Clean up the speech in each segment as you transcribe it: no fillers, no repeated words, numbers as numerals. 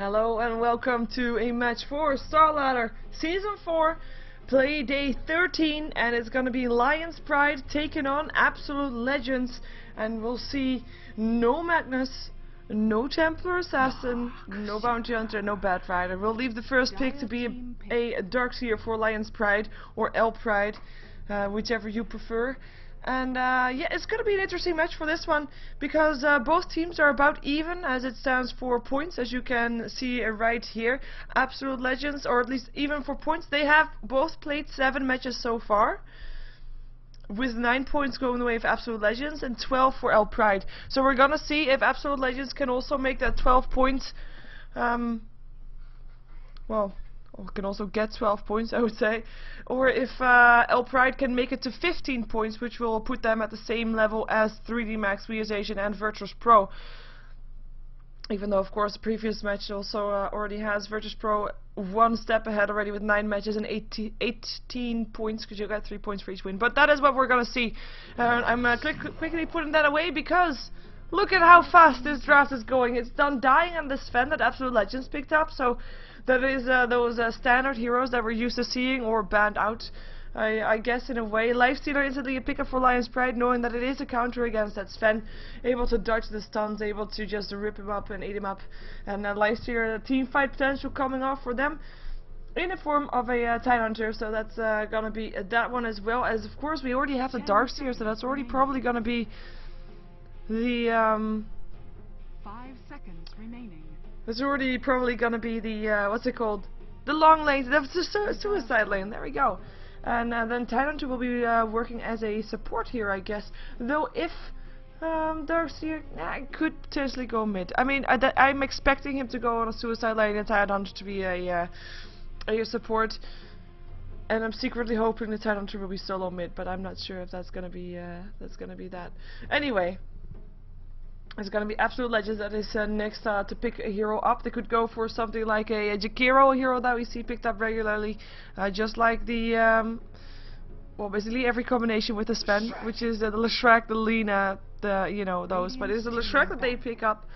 Hello and welcome to a match for StarLadder Season 4, play day 13, and it's gonna be El.Pride taking on Absolute Legends, and we'll see no Magnus, no Templar Assassin, no Bounty Hunter, no Bad Rider. We'll leave the first pick to be a Darkseer for El.Pride or El.Pride, whichever you prefer. And yeah, it's going to be an interesting match for this one, because both teams are about even as it stands for points, as you can see right here. Absolute Legends, or at least even for points, they have both played 7 matches so far, with 9 points going the way of Absolute Legends and 12 for El.Pride. So we're going to see if Absolute Legends can also make that 12 points, well, can also get 12 points, I would say, or if El.Pride can make it to 15 points, which will put them at the same level as 3D Max, Weezation and Virtus Pro. Even though, of course, the previous match also already has Virtus Pro one step ahead already with 9 matches and 18 points, because you got 3 points for each win. But that is what we're going to see. I'm quickly putting that away, because look at how fast this draft is going. It's done dying on this Sven that Absolute Legends picked up, so that is those standard heroes that we're used to seeing or banned out, I guess, in a way. Lifestealer instantly a pickup for El.Pride, knowing that it is a counter against that Sven, able to dodge the stuns, able to just rip him up and eat him up. And Lifestealer, team fight potential coming off for them in the form of a Tidehunter, so that's gonna be that one, as well as, of course, we already have the Darkseer, so that's already probably gonna be the 5 seconds remaining. It's already probably gonna be the what's it called? The long lane, the suicide lane. There we go. And then Tidehunter will be working as a support here, I guess. Though if Darkseer could potentially go mid. I mean, I'm expecting him to go on a suicide lane and Tidehunter to be a support. And I'm secretly hoping the Tidehunter will be solo mid, but I'm not sure if that's gonna be that. Anyway. It's going to be Absolute Legends that is next to pick a hero up. They could go for something like a Jakiro, a hero that we see picked up regularly, just like the, well, basically every combination with the Sven, which is the Leshrac, the Lina, you know, those. But it's the Leshrac that they pick up.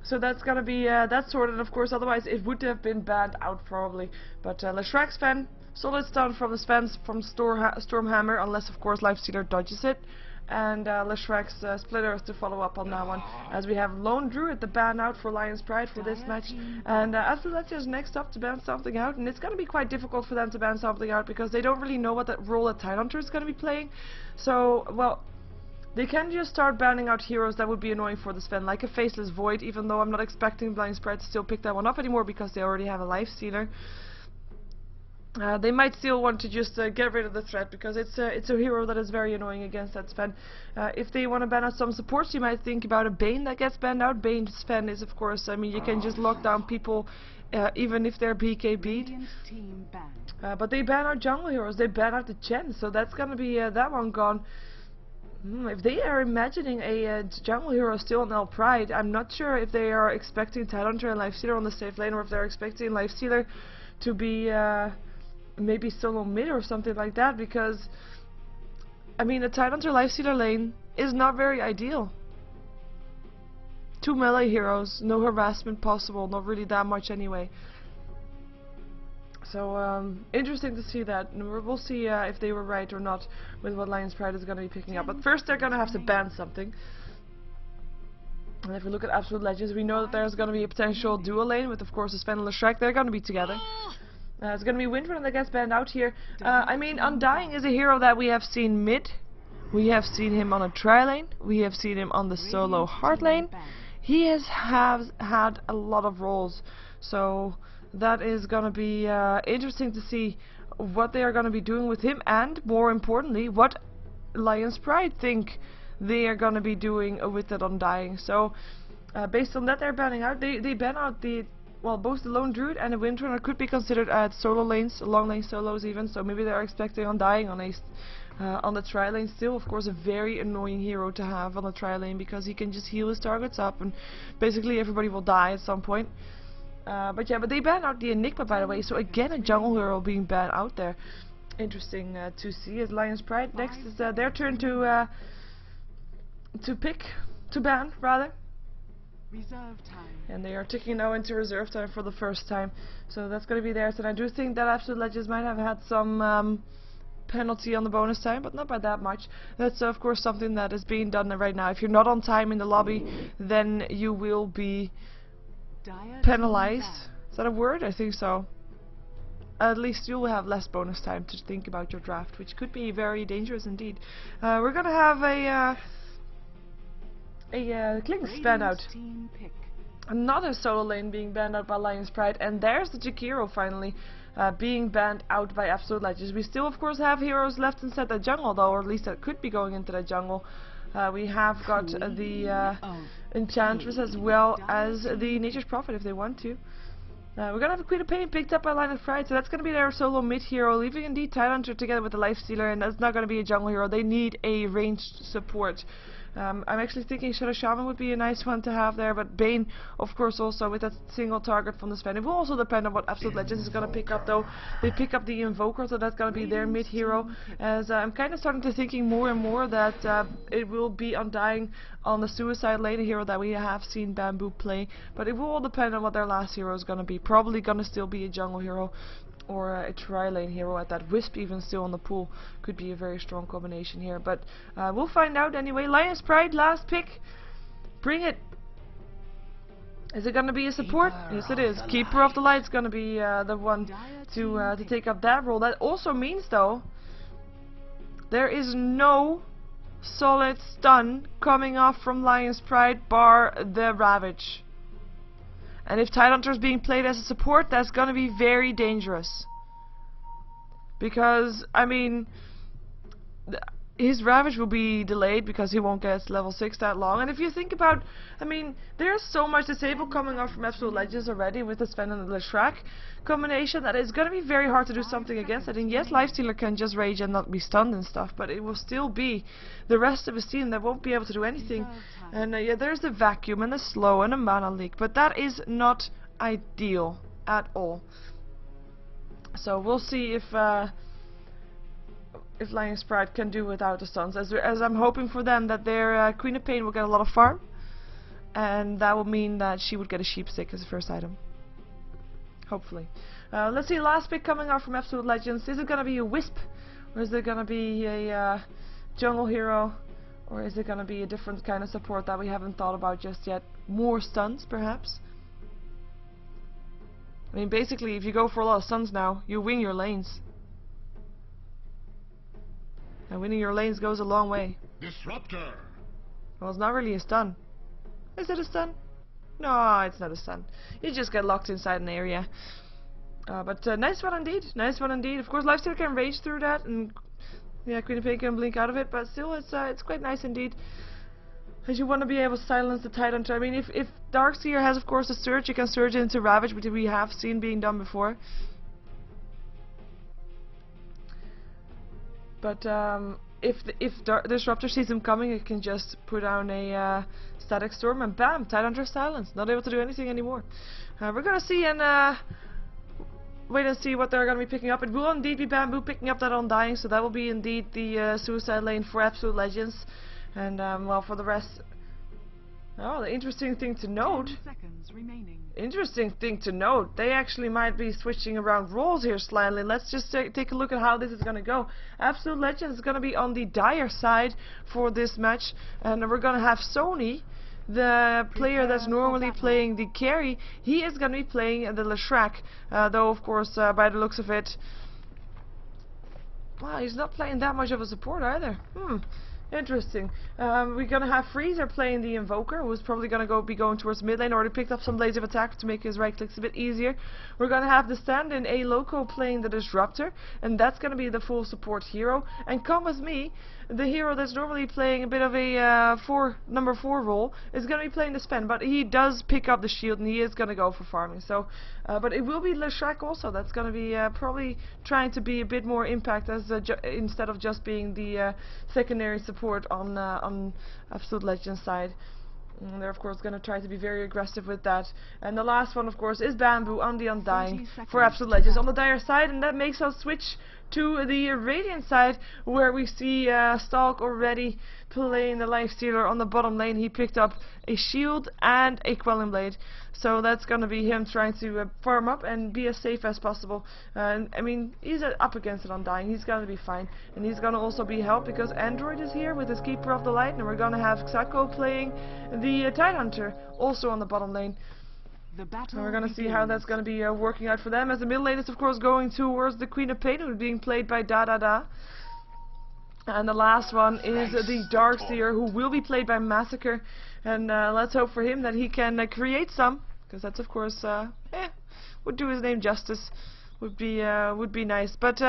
So that's going to be that sort, and of course, otherwise it would have been banned out probably. But Leshrac Sven, solid stun from the Svens from Stormhammer, unless of course Lifestealer dodges it. And Leshrac's Splitters to follow up on that one, as we have Lone Druid, the ban out for El.Pride for this match, and Absolute Legends next up to ban something out, and it's going to be quite difficult for them to ban something out, because they don't really know what that role that Tidehunter is going to be playing. So, well, they can just start banning out heroes that would be annoying for the Sven, like a Faceless Void, even though I'm not expecting El.Pride to still pick that one up anymore, because they already have a Lifestealer. They might still want to just get rid of the threat, because it's a hero that is very annoying against that Sven. If they want to ban out some supports, you might think about a Bane that gets banned out. Bane Sven is, of course, I mean, you can just lock down people even if they're BKB'd. But they ban out jungle heroes, they ban out the Chen, so that's gonna be that one gone. If they are imagining a jungle hero still on El.Pride, I'm not sure if they are expecting Tidehunter and Lifestealer on the safe lane, or if they're expecting Lifestealer to be maybe solo mid or something like that, because I mean, the Tidehunter Lifestealer lane is not very ideal. 2 melee heroes, no harassment possible, not really that much anyway. So interesting to see that, and we'll see if they were right or not with what El.Pride is going to be picking up. But first they're going to have to ban something. And if we look at Absolute Legends, we know that there's going to be a potential dual lane with, of course, the Sven and Leshrac. They're going to be together. It's going to be Windrunner that gets banned out here. I mean, Undying is a hero that we have seen mid. We have seen him on a tri-lane. We have seen him on the solo hard lane. He has had a lot of roles. So that is going to be interesting to see what they are going to be doing with him. And, more importantly, what El.Pride think they are going to be doing with that Undying. So, based on that, they're banning out. They ban out the... Well, both the Lone Druid and the Windrunner could be considered solo lanes, long lane solos even, so maybe they're expecting Undying on the tri-lane still. Of course, a very annoying hero to have on the tri-lane, because he can just heal his targets up and basically everybody will die at some point. But yeah, but they banned out the Enigma, by the way, so again a jungle hero being banned out there. Interesting to see as El.Pride. Next is their turn to ban, rather. Reserve time. And they are ticking now into reserve time for the first time. So that's going to be theirs. And I do think that Absolute Legends might have had some penalty on the bonus time, but not by that much. That's of course something that is being done right now. If you're not on time in the lobby, then you will be penalized. Is that a word? I think so. At least you'll have less bonus time to think about your draft, which could be very dangerous indeed. We're gonna have a Klings ban out. Another solo lane being banned out by El.Pride, and there's the Jakiro finally being banned out by Absolute Legends. We still of course have heroes left inside the jungle though, or at least that could be going into the jungle. We have got the Enchantress as well as the Nature's Prophet if they want to. We're gonna have a Queen of Pain picked up by El.Pride, so that's gonna be their solo mid hero, leaving indeed Tidehunter together with the Lifestealer, and that's not gonna be a jungle hero. They need a ranged support. I'm actually thinking Shadow Shaman would be a nice one to have there, but Bane, of course, also with that single target from the Sven. It will also depend on what Absolute Legends is going to pick up, though. They pick up the Invoker, so that's going to be their mid-hero. As I'm kind of starting to thinking more and more that it will be Undying on the Suicide Lane, a hero that we have seen Bamboo play, but it will all depend on what their last hero is going to be. Probably going to still be a jungle hero, or a tri-lane hero at that. Wisp even still on the pool could be a very strong combination here, but we'll find out anyway. El.Pride, last pick. Bring it. Is it gonna be a support? Yes it is. Keeper of the Light's gonna be the one to take up that role. That also means though there is no solid stun coming off from El.Pride bar the Ravage. And if Tidehunter is being played as a support, that's going to be very dangerous. Because, I mean, his Ravage will be delayed because he won't get level 6 that long. And if you think about, I mean, there's so much disable coming off from Absolute Legends already with the Sven and the Leshrac combination that it's going to be very hard to do something against it. And yes, Lifestealer can just rage and not be stunned and stuff, but it will still be the rest of his team that won't be able to do anything. And yeah, there's the vacuum and the slow and a mana leak, but that is not ideal at all. So we'll see if El.Pride can do without the stuns, as I'm hoping for them that their Queen of Pain will get a lot of farm, and that will mean that she would get a sheep stick as a first item. Hopefully. Let's see, last pick coming out from Absolute Legends. Is it gonna be a Wisp, or is it gonna be a jungle hero, or is it gonna be a different kind of support that we haven't thought about just yet? More stuns, perhaps? I mean, basically, if you go for a lot of stuns now, you win your lanes. And winning your lanes goes a long way. Disruptor. Well, it's not really a stun. Is it a stun? No, it's not a stun. You just get locked inside an area. But nice one indeed. Nice one indeed. Of course, Lifestealer can rage through that, and yeah, Queen of Pain can blink out of it. But still, it's quite nice indeed. As you want to be able to silence the Tidehunter. I mean, if Darkseer has, of course, a surge, you can surge into Ravage, which we have seen being done before. But if Disruptor sees him coming, it can just put down a Static Storm, and bam, Tidehunter silenced. Not able to do anything anymore. We're gonna see and wait and see what they're gonna be picking up. It will indeed be Bamboo picking up that Undying, so that will be indeed the Suicide Lane for Absolute Legends. And well, for the rest, oh, the interesting thing to note. 10 seconds remaining. Interesting thing to note, they actually might be switching around roles here slightly. Let's just take a look at how this is going to go. Absolute Legends is going to be on the Dire side for this match, and we're going to have Sony, the player that's normally playing the carry. He is going to be playing the Leshrac, though of course by the looks of it, wow, he's not playing that much of a support either. Interesting. We're gonna have Freezer playing the Invoker, who's probably gonna be going towards mid lane. Already picked up some Blades of Attack to make his right clicks a bit easier. We're gonna have the stand-in A Loco playing the Disruptor, and that's gonna be the full support hero. And come with me, the hero that's normally playing a bit of a number 4 role is gonna be playing the Sven, but he does pick up the shield and he is gonna go for farming. So, but it will be Leshrac also. That's gonna be probably trying to be a bit more impact as instead of just being the secondary support on Absolute Legends side. And they're of course going to try to be very aggressive with that. And the last one of course is Bamboo on the Undying for Absolute Legends on the Dire side, and that makes us switch to the Radiant side, where we see Stalk already playing the Lifestealer on the bottom lane. He picked up a shield and a Quelling Blade, so that's gonna be him trying to farm up and be as safe as possible. I mean, he's up against it Undying. He's gonna be fine, and he's gonna also be helped because Android is here with his Keeper of the Light, and we're gonna have Xako playing the Tidehunter also on the bottom lane. The battle And we're gonna see how that's gonna be working out for them, as the middle lane is of course going towards the Queen of Pain, who's being played by Da. And the last one is the Darkseer, who will be played by Massacre. And let's hope for him that he can create some, because that's of course would do his name justice. Would be nice. But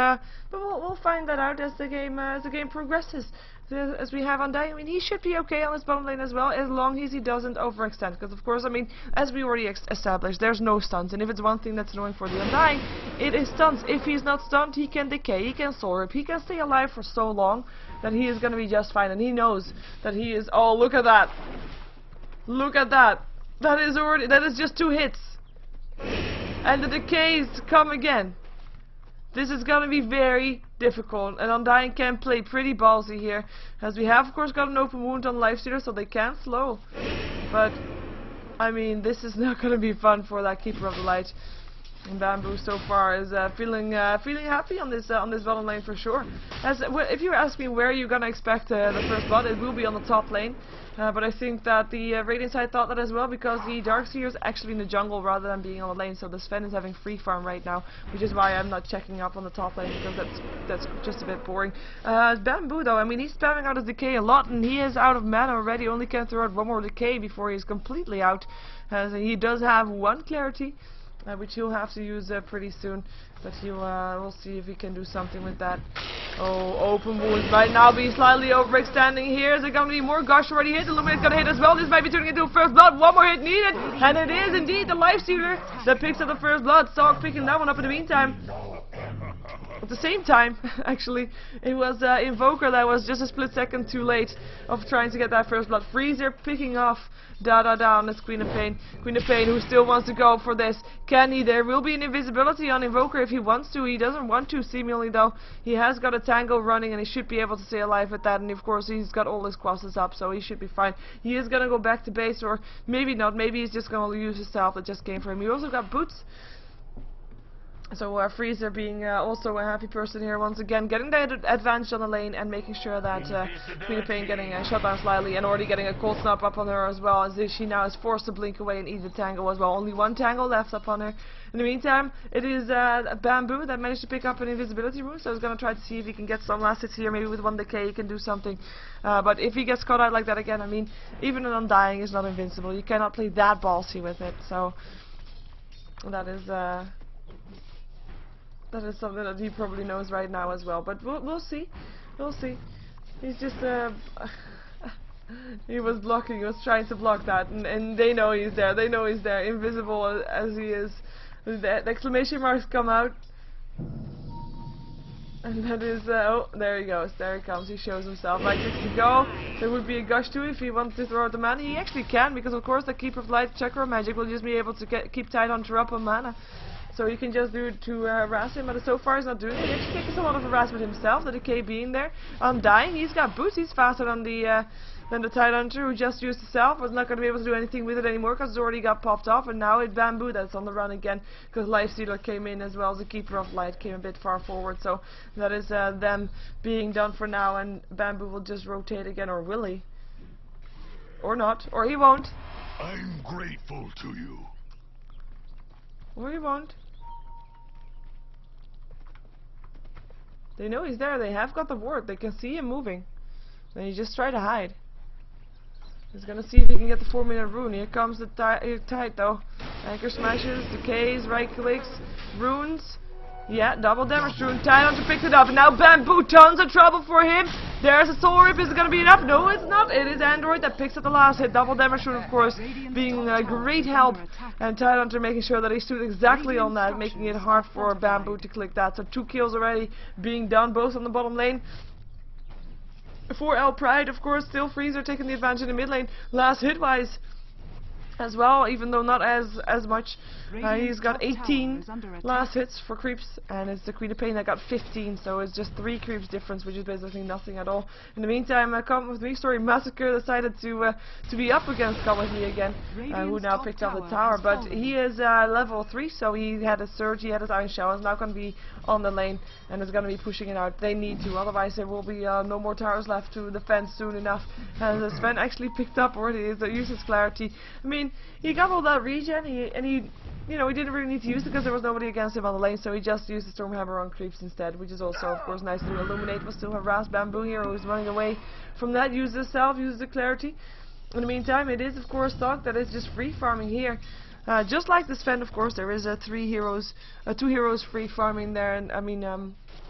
we'll find that out as the game progresses. As we have Undying, I mean, he should be okay on his bottom lane as well, as long as he doesn't overextend. Because of course, I mean, as we already established, there's no stuns, and if it's one thing that's annoying for the Undying, it is stuns. If he's not stunned, he can decay, he can soul rip, he can stay alive for so long that he is gonna be just fine. And he knows that he is. Oh, look at that! Look at that! That is just 2 hits, and the decays come again. This is gonna be very difficult, and Undying can play pretty ballsy here, as we have of course got an open wound on Lifestealer, so they can slow. But I mean, this is not gonna be fun for that Keeper of the Light. And Bamboo so far is feeling happy on this bottom lane for sure. If you ask me where you're gonna expect the first blood, it will be on the top lane. But I think that the Radiant side thought that as well, because the Darkseer is actually in the jungle rather than being on the lane. So the Sven is having free farm right now, which is why I'm not checking up on the top lane, because that's just a bit boring. Bamboo though, I mean, he's spamming out his decay a lot, and he is out of mana already. Only can throw out 1 more decay before he's completely out. So he does have 1 clarity, which he'll have to use pretty soon, but we'll see if he can do something with that. Oh, open wounds might now be slightly overextending here. Is it going to be more? Gush already hit. Illuminate's going to hit as well. This might be turning into a first blood. 1 more hit needed, and it is indeed the Lifestealer that picks up the first blood. Stalk picking that one up in the meantime. At the same time, actually, it was Invoker that was just a split second too late of trying to get that first blood. Freezer picking off Da on this Queen of Pain. Queen of Pain, who still wants to go for this. Can he? There will be an invisibility on Invoker if he wants to. He doesn't want to, seemingly, though. He has got a tango running, and he should be able to stay alive with that. And of course, he's got all his crosses up, so he should be fine. He is gonna go back to base, or maybe not. Maybe he's just gonna use his stealth that just came for him. He also got boots. So Freezer being also a happy person here once again, getting the advantage on the lane and making sure that Queen of Pain getting shut down slightly, and already getting a cold snap up on her as well, as she now is forced to blink away and eat the tango as well. Only 1 tango left up on her. In the meantime, it is Bamboo that managed to pick up an invisibility rune, so he's going to try to see if he can get some last hits here. Maybe with 1 decay he can do something. But if he gets caught out like that again, I mean, even an Undying is not invincible. You cannot play that ballsy with it. So that is something that he probably knows right now as well. But we'll see. We'll see. He's just he was blocking. He was trying to block that, and they know he's there. They know he's there, invisible as he is. The exclamation marks come out, and that is oh, there he goes. There he comes. He shows himself. Like this to go. There would be a gush too if he wanted to throw out the mana. He actually can, because of course the Keeper of Light Chakra Magic will just be able to keep Tidehunter up on mana. So you can just do it to harass him, but so far he's not doing it. He actually takes a lot of harassment himself, the decay being there. Undying, he's got boots, he's faster than the Tidehunter, who just used the self, was not going to be able to do anything with it anymore because it already got popped off, and now it's Bamboo that's on the run again, because Lifestealer came in as well as the Keeper of Light came a bit far forward. So that is them being done for now, and Bamboo will just rotate again, or will he? Or not, or he won't. I'm grateful to you. Or he won't. They know he's there. They have got the ward. They can see him moving. Then you just try to hide. He's gonna see if he can get the 4-minute rune. Here comes the tide though. Anchor smashes, decays, right clicks, runes. Yeah, double damage rune. Tidehunter picks it up, and now Bamboo, tons of trouble for him. There's a soul rip. Is it gonna be enough? No, it's not. It is Android that picks up the last hit. Double damage rune, of course, being a great help, and Tidehunter making sure that he stood exactly on that, making it hard for Bamboo to click that. So 2 kills already being done, both on the bottom lane. For El.Pride, of course, still Freezer taking the advantage in the mid lane. Last hit-wise, as well, even though not as much. He's got 18 last hits for creeps, and it's the Queen of Pain that got 15, so it's just 3 creeps difference, which is basically nothing at all. In the meantime, Come With Me Story Massacre decided to be up against Come With Me again, who now picked up the tower, but he is level 3, so he had a surge, he had his Iron Shower, is now going to be on the lane, and is going to be pushing it out. They need to, otherwise there will be no more towers left to defend soon enough. And Sven actually picked up already his uses Clarity. I mean, he got all that regen, he you know, he didn't really need to use it because there was nobody against him on the lane, so he just used the Stormhammer on creeps instead, which is also, of course, nice to do. Illuminate will still harass Bamboo here, who's running away from that. Uses Self, uses the Clarity. In the meantime, it is, of course, thought that it's just free farming here. Just like the Sven, of course, there is 2 heroes free farming there, and I mean,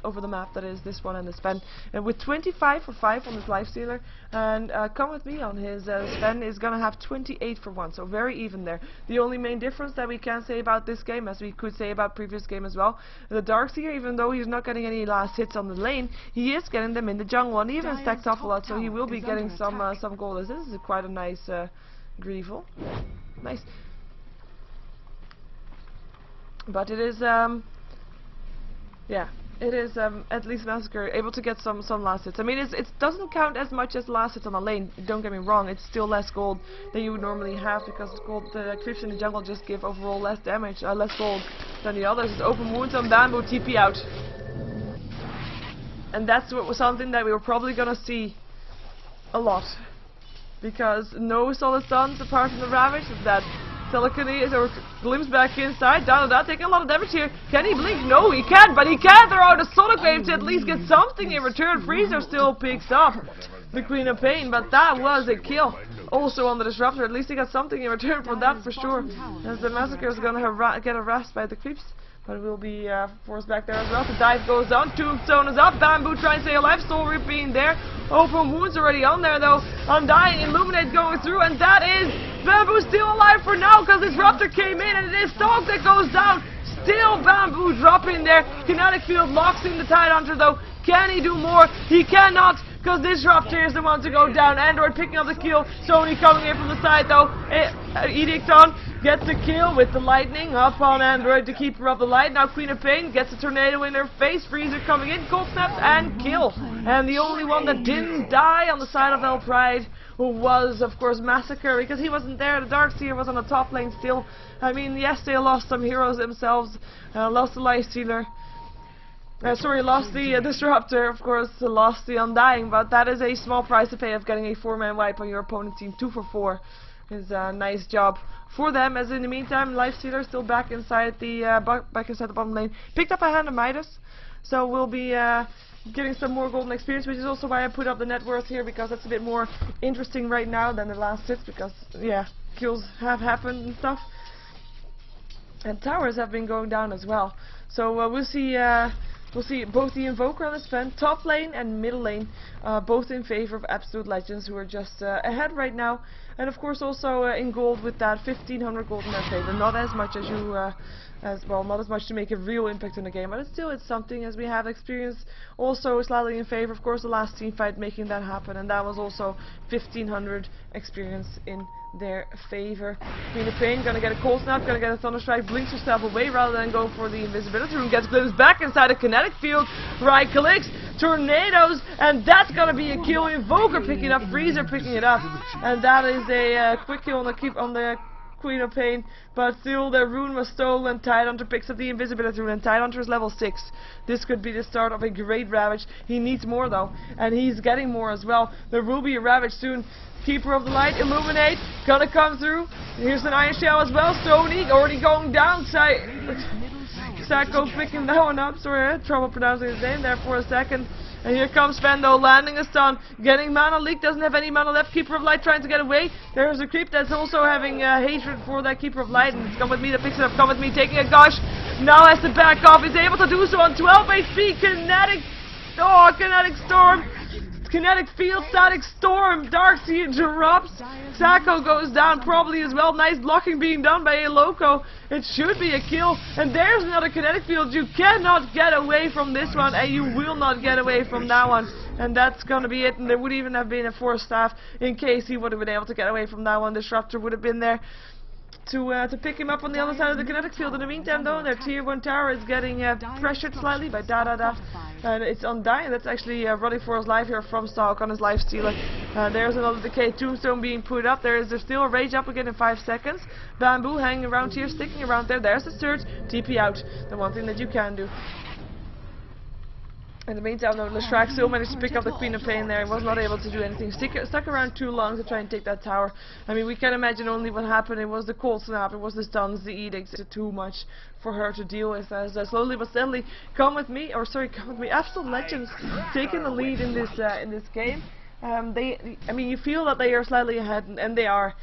over the map, that is this one and the Sven. And with 25 for 5 on his Lifestealer, and Come With Me on his Sven is gonna have 28 for 1, so very even there. The only main difference that we can say about this game, as we could say about previous game as well, the Darkseer, even though he's not getting any last hits on the lane, he is getting them in the jungle, and even stacked off a lot, so he will be getting some gold. This is quite a nice Greevil. Nice. But it is, yeah, it is at least Massacre able to get some last hits. I mean, it doesn't count as much as last hits on the lane, don't get me wrong, it's still less gold than you would normally have, because the creeps in the jungle just give overall less damage, less gold than the others. It's open wounds on Bamboo, TP out. And that's something that we were probably gonna see a lot, because no solid stuns apart from the Ravage, that telekinesis or glimpse back inside. Down taking a lot of damage here. Can he blink? No, he can't, but he can throw out a Sonic Wave to at least get something in return. Freezer still picks up the Queen of Pain, but that was a kill. Also on the Disruptor, at least he got something in return for that for sure. As the Massacre is gonna get harassed by the creeps, but will be forced back there as well. The dive goes on, Tombstone is up, Bamboo trying to stay alive, Soul Reap being there. Open wounds already on there though. Undying, Illuminate going through, and that is Bamboo still alive for now because Disruptor came in, and it is Stalk that goes down. Still Bamboo dropping there. Kinetic Field locks in the Tidehunter though. Can he do more? He cannot, because Disruptor is the one to go down. Android picking up the kill. Sony coming in from the side though. Edict on gets the kill with the lightning up on Android to keep her up the light. Now Queen of Pain gets a tornado in her face. Freezer coming in, cold snaps and kill. And the only one that didn't die on the side of El.Pride was, of course, Massacre, because he wasn't there. The Darkseer was on the top lane still. I mean, yes, they lost some heroes themselves. Lost the Lifestealer. Lost the Disruptor, of course, lost the Undying, but that is a small price to pay of getting a 4-man wipe on your opponent team. 2 for 4 is a nice job for them, as in the meantime, Lifestealer still back inside the bottom lane. Picked up a hand of Midas, so we'll be getting some more golden experience, which is also why I put up the net worth here, because that's a bit more interesting right now than the last hits, because, yeah, kills have happened and stuff. And towers have been going down as well. So we'll see both the Invoker and the Sven, top lane and middle lane, both in favor of Absolute Legends, who are just ahead right now. And of course also in gold with that 1500 gold in their favor. Not as much as not as much to make a real impact in the game, but it's something, as we have experience also slightly in favor. Of course, the last team fight making that happen, and that was also 1500 experience in their favor. Queen of Pain gonna get a cold snap, gonna get a thunder strike, blinks herself away rather than go for the invisibility room, gets glimpsed back inside a kinetic field, right clicks, tornadoes, and that's gonna be a kill. Invoker picking up, Freezer picking it up, and that is a quick kill on the Queen of Pain, but still the rune was stolen. Tidehunter picks up the invisibility rune, and Tidehunter is level 6. This could be the start of a great Ravage. He needs more though, and he's getting more as well. There will be a Ravage soon. Keeper of the Light, Illuminate, gonna come through. Here's an Iron Shell as well. Stony already going down. Sacco picking that one up. Sorry, I had trouble pronouncing his name there for a second. And here comes Fendo, landing a stun, getting mana leak, doesn't have any mana left. Keeper of Light trying to get away. There's a creep that's also having hatred for that Keeper of Light, and it's Come With Me that picks it up. Come With Me taking a gush, now has to back off. He's able to do so on 12 HP. Kinetic Storm. Kinetic Field, Static Storm, Darkseer drops, Sacco goes down probably as well. Nice blocking being done by a Loco. It should be a kill, and there's another Kinetic Field. You cannot get away from this one, and you will not get away from that one. And that's gonna be it, and there would even have been a Force Staff in case he would have been able to get away from that one. Disruptor would have been there. to pick him up on the other side of the kinetic field. In the meantime, though, their tier 1 tower is getting pressured slightly by Da. And it's Undying that's actually running for his life here from Stalk on his life stealer. There's another decay tombstone being put up. There's still a rage up again in 5 seconds. Bamboo hanging around here, sticking around there. There's the surge. TP out. The one thing that you can do. In the meantime, though, Leshrac still managed to pick up the Queen of Pain there. He was not able to do anything. Stuck around too long to try and take that tower. I mean, we can imagine only what happened. It was the cold snap, it was the stuns, the edicts. It's too much for her to deal with. As slowly but steadily, Absolute Legends taking the lead in this game. I mean, you feel that they are slightly ahead, and they are.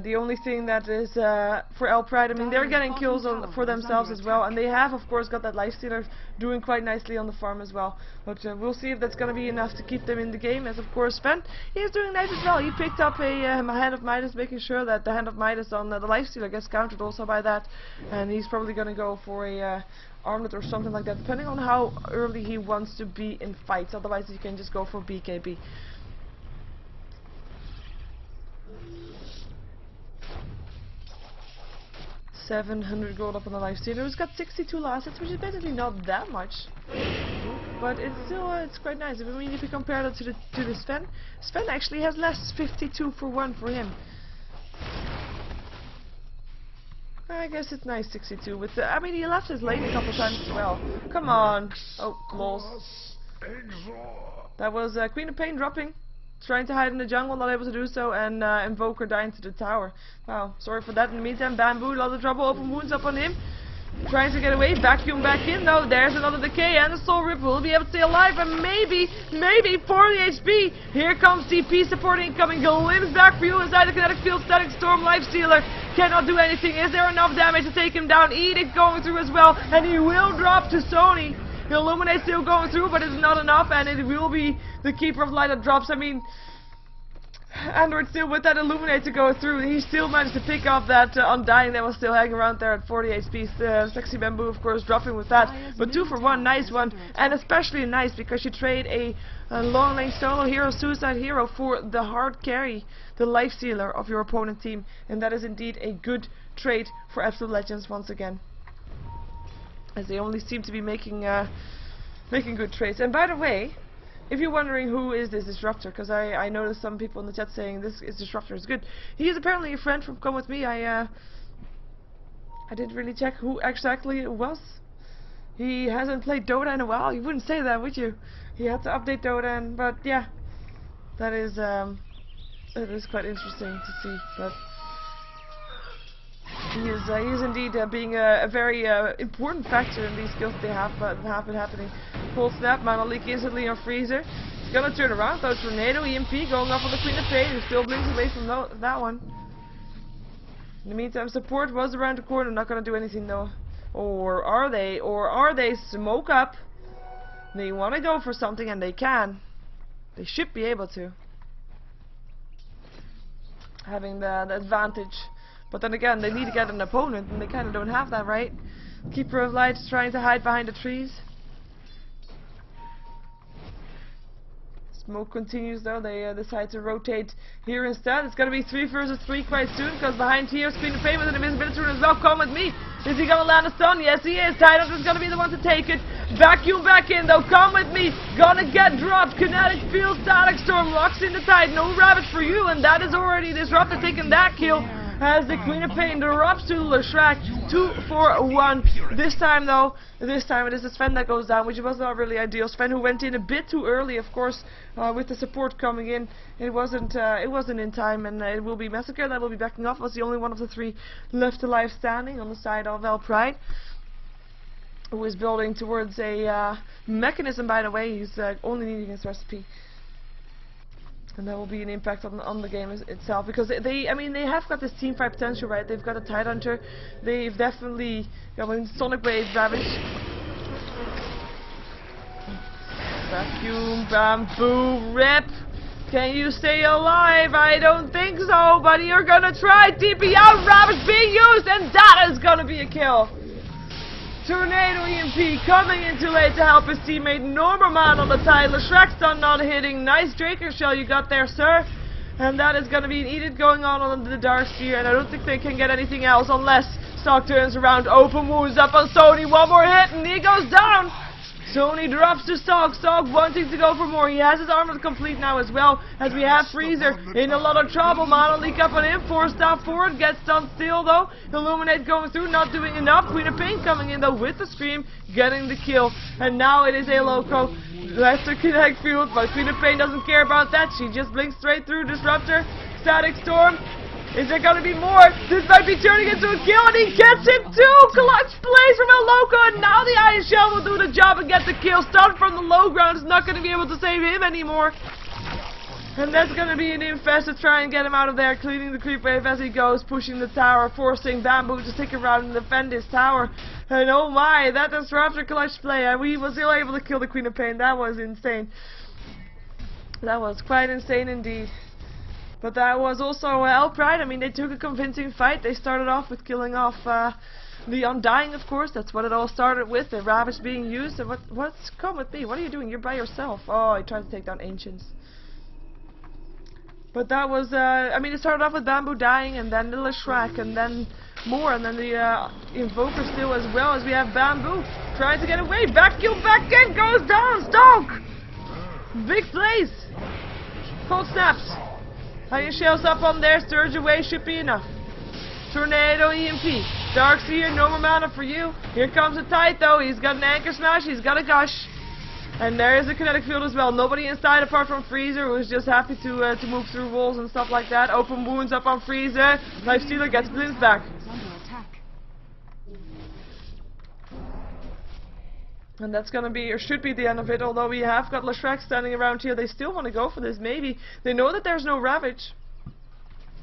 The only thing that is for El.Pride, I mean, they're getting kills for themselves as well, and they have, of course, got that lifestealer doing quite nicely on the farm as well. But we'll see if that's going to be enough to keep them in the game. As of course, Sven, he's doing nice as well. He picked up a Hand of Midas, making sure that the Hand of Midas on the lifestealer gets countered also by that, and he's probably going to go for a armlet or something like that, depending on how early he wants to be in fights. Otherwise, you can just go for BKB. 700 gold up on the lifestealer. He's got 62 assets, which is basically not that much, but it's still it's quite nice. I mean, if you compare that to the Sven actually has less 52 for 1 for him. I guess it's nice 62 with the, I mean, he left his lane a couple times as well. Come on. Oh, lols. That was Queen of Pain dropping. Trying to hide in the jungle, not able to do so, and Invoker dying to the tower. Wow, sorry for that. In the meantime, Bamboo, a lot of trouble, open wounds up on him. Trying to get away, vacuum back in, though. There's another decay, and the Soul Ripper will be able to stay alive, and maybe 40 HP. Here comes TP supporting, coming, glimpse back for you inside the kinetic field. Static Storm, Lifestealer cannot do anything. Is there enough damage to take him down? Edict going through as well, and he will drop to Sony. Illuminate still going through, but it's not enough, and it will be the Keeper of Light that drops. I mean, Android still with that Illuminate to go through. He still managed to pick up that Undying that was still hanging around there at 40 HP. Sexy Bamboo, of course, dropping with that. But 2 for 1, nice one, and especially nice because you trade a long lane solo hero, Suicide Hero, for the hard carry, the lifestealer of your opponent team, and that is indeed a good trade for Absolute Legends once again, as they only seem to be making good trades. And by the way, if you're wondering who is this Disruptor, because I noticed some people in the chat saying this is Disruptor is good. He is apparently a friend from Come With Me. I didn't really check who exactly it was. He hasn't played Dota in a while. You wouldn't say that, would you? He had to update Dota, but yeah, that is quite interesting to see. But he is indeed being a very important factor in these skills they have been happening. Cold Snap, Mana Leak instantly on Freezer. He's gonna turn around though. Tornado, EMP going off on the Queen of Pain, who still blinks away from that one. In the meantime, support was around the corner, not gonna do anything though. Or are they? Or are they? Smoke up. They wanna go for something, and they can. They should be able to. Having the advantage. But then again, they need to get an opponent, and they kind of don't have that, right? Keeper of Light trying to hide behind the trees. Smoke continues though. They decide to rotate here instead. It's going to be 3 versus 3 quite soon, because behind here, Queen of Pain with an invisibility rune as well. Come with me. Is he going to land a stun? Yes, he is. Tidus is going to be the one to take it. Vacuum back in though. Come with me. Gonna get dropped. Kinetic Field, Static Storm locks in the tide. No rabbit for you, and that is already Disruptor taking that kill. As the Queen of Pain drops to Leshrac, 2 for 1. This time it is the Sven that goes down, which was not really ideal. Sven, who went in a bit too early, of course, with the support coming in. It wasn't in time, and it will be Massacre that will be backing off. Was the only one of the 3 left alive standing on the side of El.Pride, who is building towards a mechanism. By the way, he's only needing his recipe. And that will be an impact on the game itself, because they have got this team fight potential, right? They've got a Tidehunter, they've definitely got Sonic Wave, Ravage. Vacuum, Bamboo, Rip. Can you stay alive? I don't think so, but you're gonna try. TP out, Ravage being used, and that is gonna be a kill. Tornado EMP coming in too late to help his teammate. Normal man on the tide. Leshrac stun not hitting. Nice Draker shell you got there, sir. And that is going to be an edict going on the Dark Sphere, and I don't think they can get anything else unless Stock turns around, open wounds up on Sony, one more hit, and he goes down! Sony drops to Stock, Stock wanting to go for more. He has his armor complete now as well, as we have Freezer in a lot of trouble. Mono leak up on him, 4-star forward, gets done still though. Illuminate going through, not doing enough. Queen of Pain coming in though with the Scream, getting the kill. And now it is a Loco left to Kinetic Field, but Queen of Pain doesn't care about that. She just blinks straight through Disruptor. Static Storm. Is there going to be more? This might be turning into a kill, and he gets it too! Clutch plays from El Loco, and now the Iron Shell will do the job and get the kill. Stun from the low ground is not going to be able to save him anymore. And that's going to be an infest to try and get him out of there, cleaning the creep wave as he goes, pushing the tower, forcing Bamboo to stick around and defend his tower. And oh my, that Disruptor clutch play, and we was still able to kill the Queen of Pain. That was insane. That was quite insane indeed. But that was also El.Pride. I mean, they took a convincing fight. They started off with killing off the Undying, of course. That's what it all started with. The Ravage being used. And what's come with me? What are you doing? You're by yourself. Oh, he tried to take down Ancients. But that was, I mean, it started off with Bamboo dying, and then the Leshrac, and then more, and then the Invoker still as well, as we have Bamboo trying to get away. Vacuum back in, goes down, Stoke! Big place! Cold snaps. Iron Shells up on there, Sturge away, should be enough. Tornado EMP. Dark Seer, no more mana for you. Here comes the Tide though, he's got an Anchor Smash, he's got a Gush. And there is a Kinetic Field as well. Nobody inside apart from Freezer, who's just happy to move through walls and stuff like that. Open wounds up on Freezer. Lifestealer gets Blins back. And that's gonna be, or should be, the end of it, although we have got Leshrac standing around here. They still want to go for this, maybe. They know that there's no Ravage.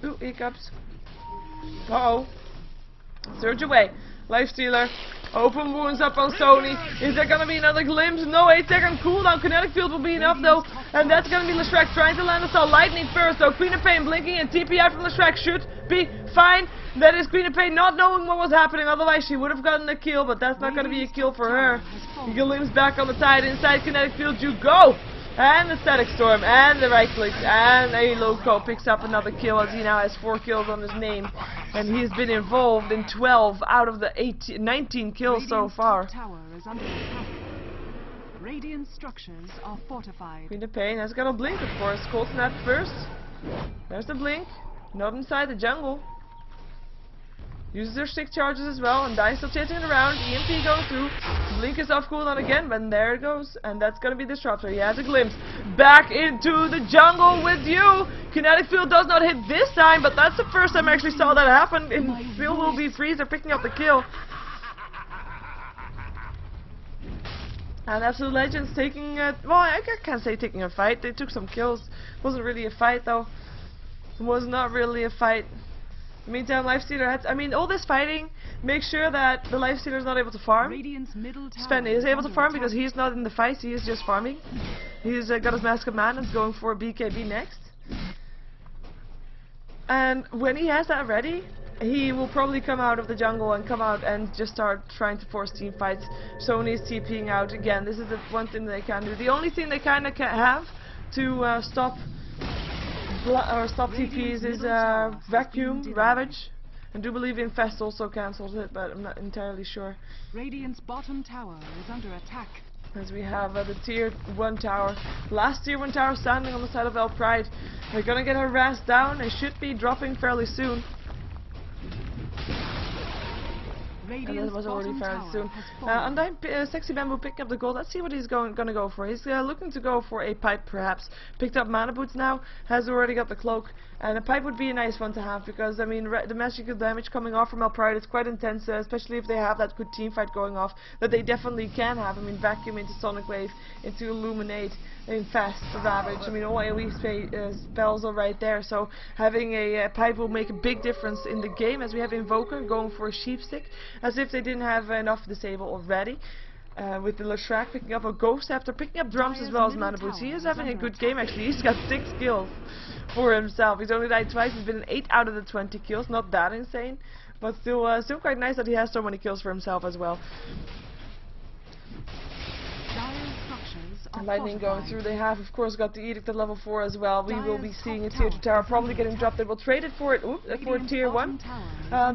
Ooh, hiccups. Uh-oh. Surge away. Lifestealer. Open wounds up on Sony. Is there gonna be another glimpse? No, 8-second cooldown. Kinetic Field will be enough though. And that's gonna be Leshrac trying to land us all. Lightning first though. Queen of Pain blinking, and TPI from Leshrac should be fine. That is Queen of Pain not knowing what was happening, otherwise she would have gotten a kill, but that's not gonna be a kill for her. Glimps back on the Tide. Inside Kinetic Field you go. And the Static Storm, and the right clicks, and a Loco picks up another kill, as he now has 4 kills on his name. And he's been involved in 12 out of the 19 kills so far. Tower is under attack. Radiant structures are fortified. Queen of Pain has got a blink, of course. Cold Snap first. There's the blink. Not inside the jungle. Uses her stick charges as well, and Dying still chasing it around. EMP going through. Blink is off cooldown again, but there it goes. And that's gonna be Disruptor. He has a glimpse. Back into the jungle with you! Kinetic Field does not hit this time, but that's the first time I actually saw that happen. And still will be Freezer picking up the kill. And Absolute Legends taking a, well, I can't say taking a fight. They took some kills. Wasn't really a fight though. It was not really a fight. Meantime, Lifestealer has, I mean, all this fighting makes sure that the Lifestealer is not able to farm. Sven is able to farm because he's not in the fights, he is just farming. He's got his Mask of Madness going for BKB next. And when he has that ready, he will probably come out of the jungle and come out and just start trying to force team fights. Sony's TPing out again. This is the one thing they can do. The only thing they kind of have to stop TPs is Vacuum, Ravage. I do believe Infest also cancels it, but I'm not entirely sure. Radiant's bottom tower is under attack. As we have the tier 1 tower. Last tier 1 tower standing on the side of El.Pride. They're gonna get harassed down. They should be dropping fairly soon. And that was already fairly soon. Undying Sexy Bamboo picked up the gold. Let's see what he's gonna go for. He's looking to go for a pipe, perhaps. Picked up mana boots now. Has already got the cloak. And a pipe would be a nice one to have, because I mean the magical damage coming off from El.Pride is quite intense, especially if they have that good team fight going off that they definitely can have. I mean, Vacuum into Sonic Wave, into Illuminate, Infest, Ravage. I mean, all AoE spells are right there. So having a pipe will make a big difference in the game, as we have Invoker going for a Sheep Stick, as if they didn't have enough disable already. With the Leshrac picking up a Ghost Scepter, picking up drums as well as mana boots. He is having a good game actually. He's got 6 kills for himself. He's only died twice. He's been in 8 out of the 20 kills. Not that insane, but still quite nice that he has so many kills for himself as well. Dire structures are Lightning going fortified. through. They have, of course, got the Edict at level 4 as well. We will be seeing a tier 2 tower probably getting dropped. They will trade it for tier 1.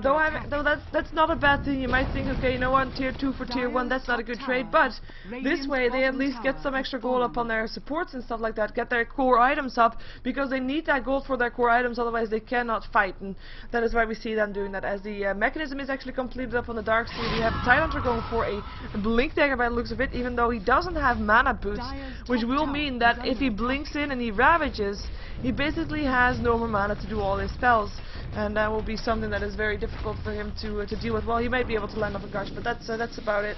Though that's not a bad thing. You might think, okay, you know what, tier 2 for tier 1, that's not a good trade. But this way, they at least get some extra gold up on their supports and stuff like that. Get their core items up because they need that gold for their core items. Otherwise, they cannot fight. And that is why we see them doing that. As the mechanism is actually completed up on the dark side, we have Tidehunter going for a blink dagger by the looks of it, even though he doesn't have mana boots, which will mean that if he blinks in and he ravages, he basically has no more mana to do all his spells, and that will be something that is very difficult for him to deal with. Well, he might be able to land up a gush, but that's about it.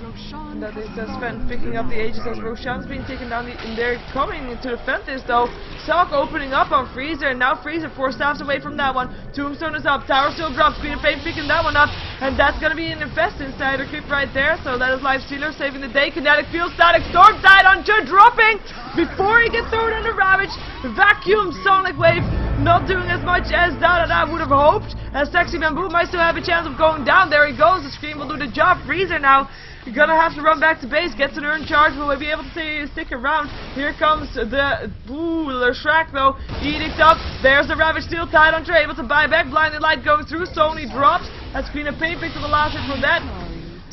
And that is Sven picking up the Aegis as Roshan's being taken down, and they're coming to defend this though. Sock opening up on Freezer, and now Freezer 4 staffs away from that one. Tombstone is up, tower still drops, Queen of Pain picking that one up, and that's gonna be an infest inside her creep right there, so that is Lifestealer saving the day. Kinetic Field, Static Storm, Tidehunter dropping before he gets thrown under Ravage. Vacuum, Sonic Wave, not doing as much as that I would have hoped, as Sexy Bamboo might still have a chance of going down. There he goes, the Scream will do the job. Freezer now you're gonna have to run back to base, gets an earn charge, will we be able to stick around? Here comes the Shrek though, Edict up, there's the Ravage Steel, Tidehunter able to buy back, Blinding Light going through, Sony drops, as Queen of Pain picks up the last hit from that.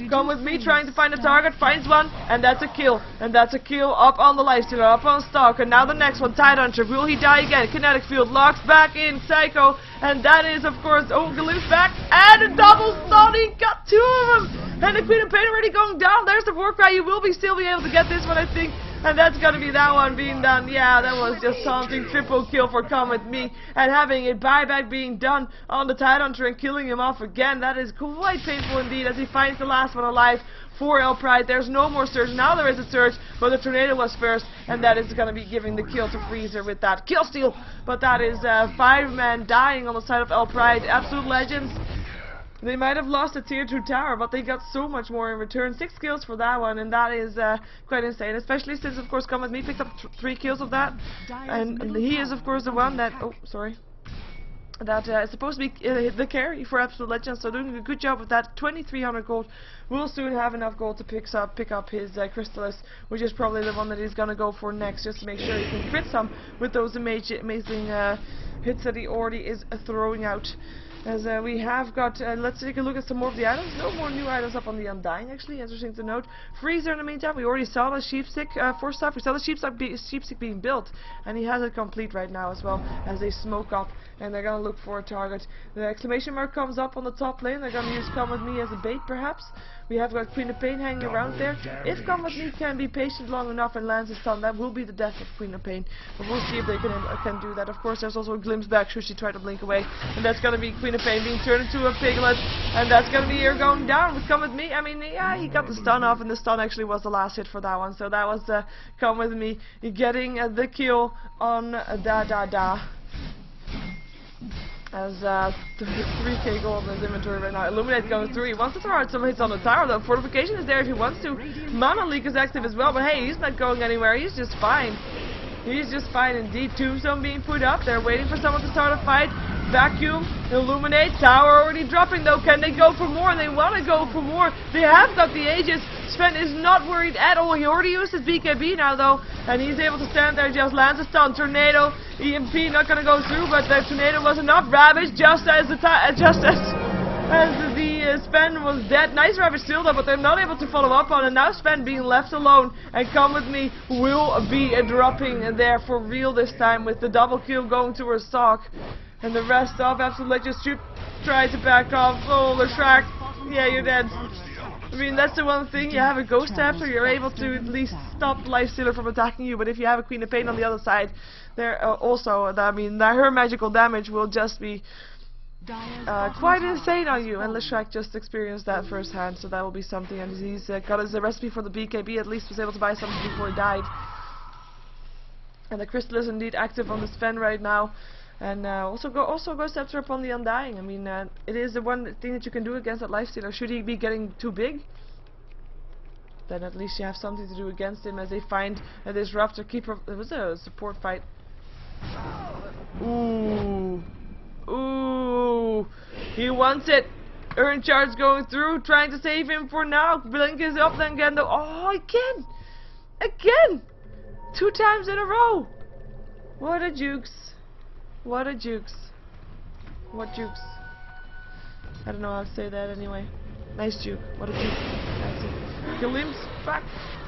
Come with me, trying to find a target, finds one, and that's a kill. And that's a kill up on the Lifestealer, up on Stalker. Now the next one, Tidehunter, will he die again? Kinetic Field locks back in, Psycho, and that is of course, Galu's back, and a double stun, he got 2 of them! And the Queen of Pain already going down, there's the Warcry, you will still be able to get this one I think. And that's gonna be that one being done. Yeah, that was just something. Triple kill for Come With Me. And having a buyback being done on the Tidehunter and killing him off again. That is quite painful indeed as he finds the last one alive for El.Pride. There's no more surge. Now there is a surge, but the Tornado was first. And that is gonna be giving the kill to Freezer with that kill steal. But that is 5 men dying on the side of El.Pride. Absolute legends. They might have lost a tier 2 tower, but they got so much more in return. 6 kills for that one, and that is quite insane. Especially since, of course, Come With Me picked up 3 kills of that. And he is, of course, the one that... Oh, sorry. That is supposed to be the carry for Absolute Legends, so doing a good job with that. 2300 gold. We'll soon have enough gold to pick up his Crystallis, which is probably the one that he's going to go for next, just to make sure he can crit some with those amazing hits that he already is throwing out. As we have got, let's take a look at some more of the items. No more new items up on the Undying, actually. Interesting to note. Freezer, in the meantime, we already saw the Sheepstick for stuff. We saw the Sheepstick being built, and he has it complete right now as well, as they smoke up, and they're gonna look for a target. The exclamation mark comes up on the top lane. They're gonna use Come With Me as a bait, perhaps. We have got Queen of Pain hanging around there. If Come With Me can be patient long enough and lands a stun, that will be the death of Queen of Pain. But we'll see if they can do that. Of course, there's also a glimpse back should she try to blink away, and that's gonna be Queen of Pain being turned into a piglet, and that's gonna be her going down with Come With Me. I mean, yeah, he got the stun off, and the stun actually was the last hit for that one. So that was Come With Me getting the kill on as 3k gold in his inventory right now. Illuminate going through. He wants to throw out some hits on the tower though. Fortification is there if he wants to. Mana Leak is active as well, but hey, he's not going anywhere. He's just fine. He's just fine indeed. Tombstone being put up. They're waiting for someone to start a fight. Vacuum, Illuminate, tower already dropping though. Can they go for more? They want to go for more. They have got the Aegis. Sven is not worried at all. He already used his BKB now though, and he's able to stand there, just lands a stun. Tornado, EMP not going to go through, but the Tornado was enough. Ravage just as the Sven was dead. Nice Ravage still though, but they're not able to follow up on it. Now Sven being left alone, and Come With Me will be dropping there for real this time with the double kill going to her stock. And the rest of Absolute Legends should try to back off. Oh, the Shrek. Yeah, you're dead. I mean, that's the one thing. You have a Ghost After, you're able to at least stop Lifestealer from attacking you. But if you have a Queen of Pain on the other side, there also, I mean, her magical damage will just be quite insane on you. And Leshrac just experienced that firsthand, so that will be something. And he's got his recipe for the BKB. At least was able to buy something before he died. And the Crystal is indeed active on the Sven right now. And also Ghost Scepter upon the Undying. I mean, it is the one thing that you can do against that Lifestealer. Should he be getting too big, then at least you have something to do against him as they find a Disruptor Keeper. It was a support fight. Ooh. Ooh. He wants it. Earn charge going through, trying to save him for now. Blink is up then again though. Oh, again! Again! 2 times in a row! What a jukes. What a jukes. What jukes. I don't know how to say that anyway. Nice juke. What a juke. Nice juke. Kill limbs. Back.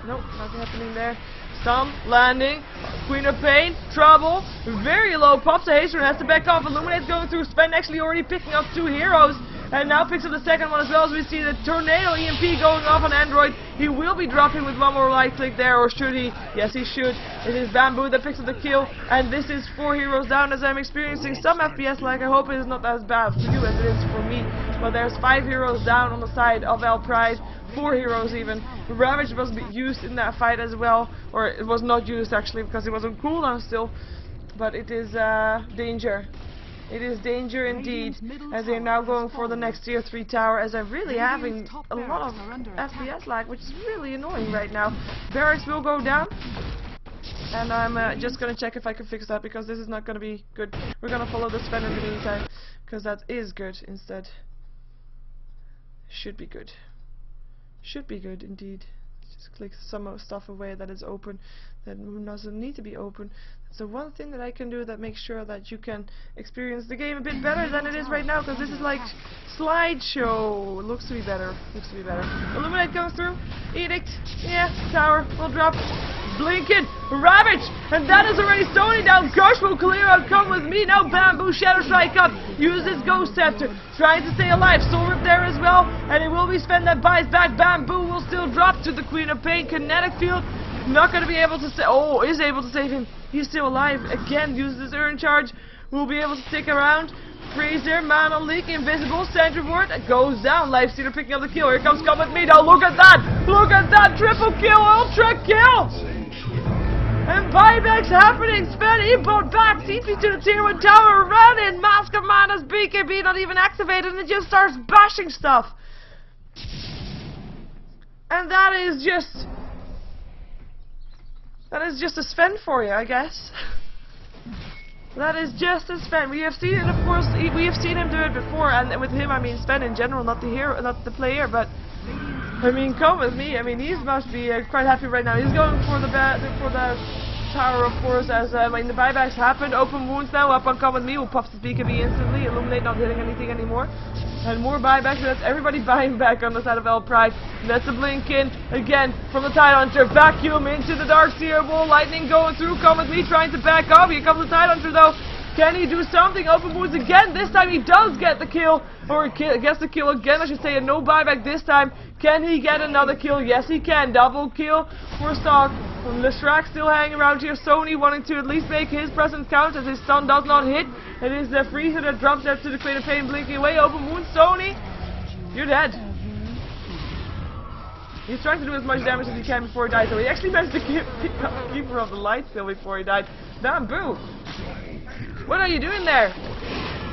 Nope, nothing happening there. Stomp, landing, Queen of Pain, trouble, very low, pops a haster and has to back off. Illuminate's going through, Sven actually already picking up 2 heroes, and now picks up the second one as well, as we see the Tornado EMP going off on Android. He will be dropping with 1 more right click there, or should he? Yes, he should. It is Bamboo that picks up the kill, and this is 4 heroes down as I'm experiencing some FPS lag. I hope it is not as bad for you as it is for me. But there's 5 heroes down on the side of El.Pride. 4 heroes even. Ravage was used in that fight as well, or it was not used actually because it was on cooldown still, but it is danger. It is danger indeed, as they're now going for the next tier 3 tower, as I'm really having a lot of FPS lag, which is really annoying right now. Barracks will go down, and I'm just gonna check if I can fix that, because this is not gonna be good. We're gonna follow the Sven in the meantime, because that is good instead. Should be good. Should be good indeed. Just click some stuff away that is open, that doesn't need to be open. That's the one thing that I can do that makes sure that you can experience the game a bit better than it is right now, because this is like slideshow. It looks to be better. Looks to be better. Illuminate comes through. Edict. Yeah. Tower will drop. Blinking. Ravage. And that is already Sony down. Gush will clear out. Come with me now. Bamboo. Shadow Strike up. Use his Ghost Scepter. Trying to stay alive. Soul Rip there as well. And it will be Sven that buys back. Bamboo will still drop to the Queen of Pain. Kinetic Field. Not going to be able to save. Oh, is able to save him. He's still alive. Again, uses his Urn Charge. Will be able to stick around. Freezer, Mana Leak, Invisible, Sentry Ward, goes down. Lifestealer picking up the kill. Here comes Come With Me. Now look at that. Look at that. Triple kill. Ultra kill. And buybacks happening. Sven, he brought back TP to the tier 1 tower. Run in. Mask of Mana's BKB not even activated, and it just starts bashing stuff. And that is just a Sven for you, I guess. That is just a Sven. We have seen it, of course. We have seen him do it before, and with him, I mean Sven in general, not the hero, not the player. But I mean, Come With Me. I mean, he must be quite happy right now. He's going for the tower, of course. As I mean, the buybacks happened. Open wounds now up on Come With Me, who pops his BKB instantly. Illuminate not hitting anything anymore. And more buybacks, so that's everybody buying back on the side of El.Pride. And that's a blink in, again, from the Tidehunter. Vacuum into the Darkseer Wall. Lightning going through. Come With Me trying to back up. Here comes the Tidehunter though. Can he do something? Open wounds again. This time he does get the kill. Or gets the kill again, I should say. And no buyback this time. Can he get another kill? Yes, he can. Double kill for Stock. Leshrac still hanging around here. Sony wanting to at least make his presence count, as his stun does not hit. It is the Freezer that drops there to the Queen of Pain, blinking away. Open wound, Sony. You're dead. He's trying to do as much damage as he can before he dies, so he actually managed to pick up Keeper of the Light still before he died. Bamboo. What are you doing there?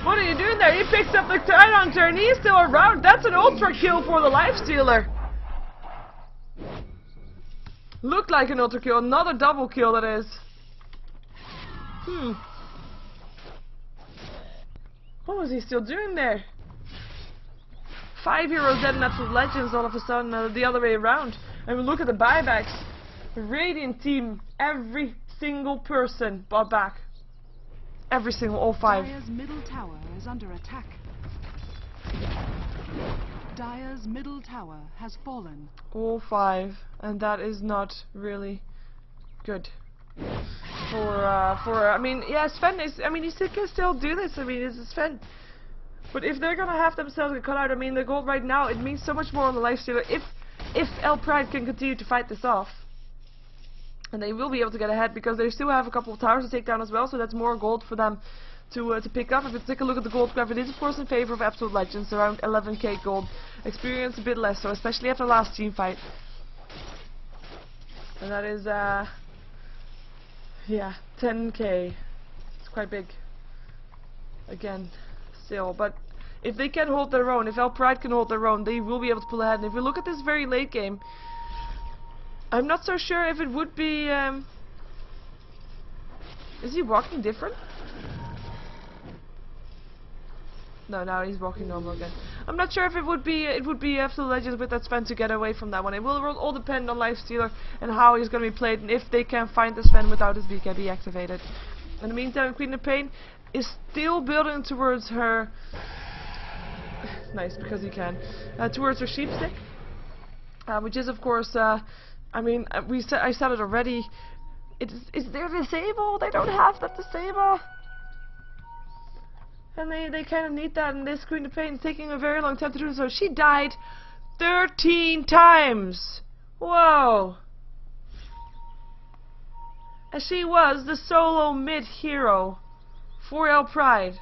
What are you doing there? He picks up the Tidehunter and he's still around. That's an ultra kill for the Lifestealer. Looked like an ultra kill. Another double kill, that is. What was he still doing there? 5 heroes dead in Absolute Legends all of a sudden, the other way around. And we look at the buybacks. The Radiant team, every single person bought back. Every single, all 5. Dire's middle tower is under attack. Dire's middle tower has fallen. All 5, and that is not really good. I mean, yeah, Sven is, I mean, he can still do this. I mean, it's Sven. But if they're gonna have themselves get cut out, I mean, the gold right now, it means so much more on the Lifestealer. If El.Pride can continue to fight this off, and they will be able to get ahead, because they still have a couple of towers to take down as well, so that's more gold for them to pick up. If you take a look at the gold graph, it is of course in favor of Absolute Legends, around 11k gold. Experience a bit less, so especially after the last team fight. And that is, yeah, 10k. It's quite big. Again, still, but if they can hold their own, if El.Pride can hold their own, they will be able to pull ahead. And if we look at this very late game, I'm not so sure if it would be, is he walking different? No, now he's walking normal again. I'm not sure if it would be Absolute Legends with that Sven to get away from that one. It will all depend on Lifestealer and how he's going to be played, and if they can find the Sven without his BKB activated. In the meantime, Queen of Pain is still building towards her. Nice, because he can. Towards her sheepstick, which is of course. I mean, I said it already. Is there disable? They don't have that disable. And they kind of need that, and this Queen of Pain is taking a very long time to do so. She died 13 times! Whoa! And she was the solo mid-hero for El.Pride.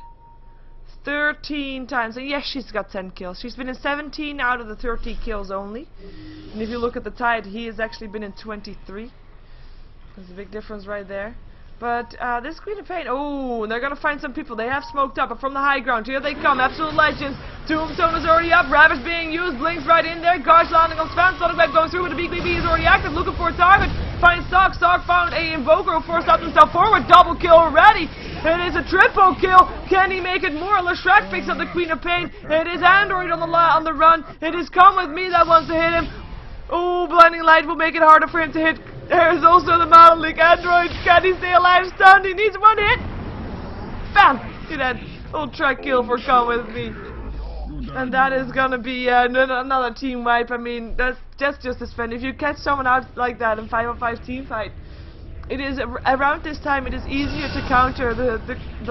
13 times. And yes, she's got 10 kills. She's been in 17 out of the 30 kills only. And if you look at the tide, he has actually been in 23. There's a big difference right there. But this Queen of Pain, oh, they're gonna find some people. They have smoked up, but from the high ground, here they come. Absolute Legends. Tombstone is already up. Ravage being used. Blinks right in there. Guards landing on Sven. Sonic Web going through, but the BKB is already active. Looking for a target. Finds Stark. Stark found a Invoker who forced out himself forward. Double kill already. It is a triple kill. Can he make it more? Leshrac picks up the Queen of Pain. It is Android on the run. It is Come With Me that wants to hit him. Oh, Blinding Light will make it harder for him to hit. There's also the Mountain League Android. Can he stay alive? Stunned. He needs one hit. Bam! See that ultra kill for Come With Me. And that is gonna be another team wipe. I mean, that's just a Sven. If you catch someone out like that in 5-on-5 team fight, it is around this time. It is easier to counter the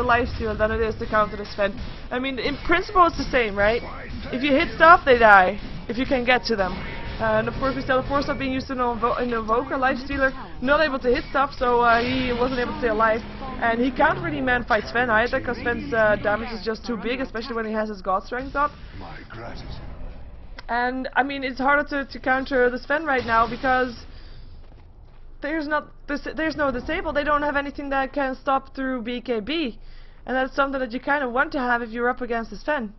lifesteal than it is to counter the Sven. I mean, in principle, it's the same, right? If you hit stuff, they die. If you can get to them. And of course we still have 4-star being used in Invoker, Lifestealer, not able to hit stuff, so he wasn't able to stay alive. And he can't really man-fight Sven either, because Sven's damage is just too big, especially when he has his God Strength up. And I mean, it's harder to counter the Sven right now, because there's no disable. They don't have anything that can stop through BKB. And that's something that you kind of want to have if you're up against the Sven.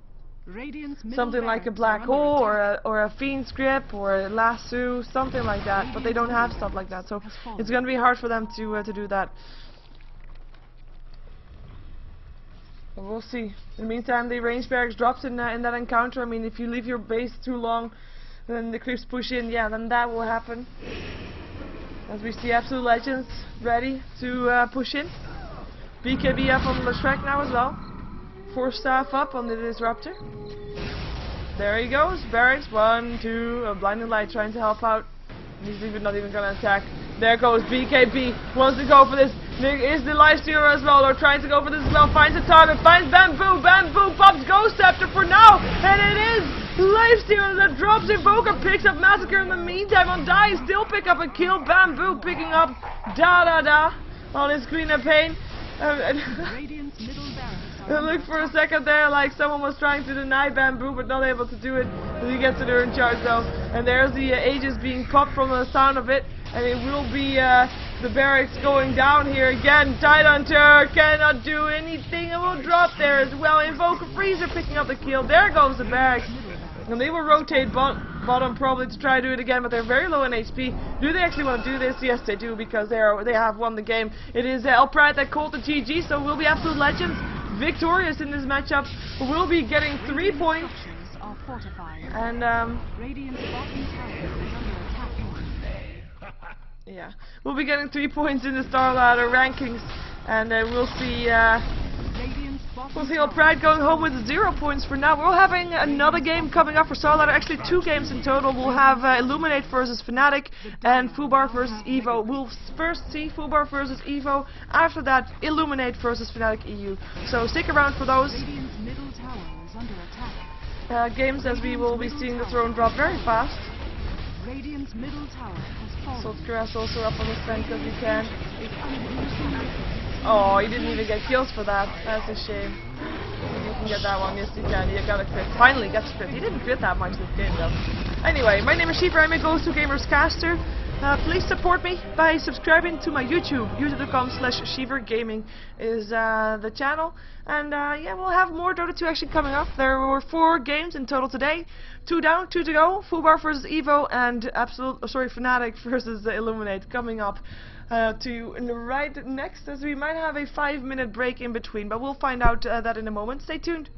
Something like a Black Hole or a Fiend's Grip or a Lasso, something like that, but they don't have stuff like that, so it's going to be hard for them to do that. But we'll see. In the meantime, the range barracks drops in that encounter. I mean, if you leave your base too long, then the creeps push in, yeah, then that will happen. As we see Absolute Legends ready to push in. BKB up on the Leshrac now as well. 4 staff up on the Disruptor. There he goes. Barracks, 1, 2, a Blinding Light trying to help out. He's not even gonna attack. There goes BKB. Wants to go for this. Is the Lifestealer as well, or trying to go for this as well. Finds a target. Finds Bamboo. Bamboo pops Ghost Scepter for now. And it is Lifestealer that drops Invoker. Picks up Massacre in the meantime on Die. Still pick up a kill. Bamboo picking up Da on his Queen of Pain. It looked for a second there like someone was trying to deny Bamboo, but not able to do it. He gets it in charge though. And there's the Aegis being popped from the sound of it. And it will be the barracks going down here again. Tidehunter cannot do anything. It will drop there as well. Invoker Freezer picking up the kill. There goes the barracks. And they will rotate bottom probably to try to do it again, but they're very low in HP. Do they actually want to do this? Yes, they do, because they have won the game. It is El.Pride that called the GG, so we'll be Absolute Legends victorious in this matchup. We'll be getting 3 points. And yeah, we'll be getting 3 points in the StarLadder rankings, and we'll see El.Pride going home with 0 points for now. We're having another game coming up for StarLadder, actually 2 games in total. We'll have Illuminate versus Fnatic and Fubar versus Evo. We'll first see Fubar versus Evo, after that Illuminate versus Fnatic EU. So stick around for those games, as we will be seeing the throne drop very fast. Saltgrass also up on the fence as he can. Oh, he didn't even get kills for that. That's a shame. You can get that one. Yes, you can. You got a crit. Finally gets a crit. He didn't crit that much this game, though. Anyway, my name is Sheever. I'm a Go2Gamerscaster. Please support me by subscribing to my YouTube. youtube.com/SheeverGaming is the channel. And yeah, we'll have more Dota 2 action coming up. There were 4 games in total today. 2 down, 2 to go. Fubar versus Evo and Fnatic versus Illuminate coming up. To right next, as we might have a 5-minute break in between, but we'll find out that in a moment. Stay tuned.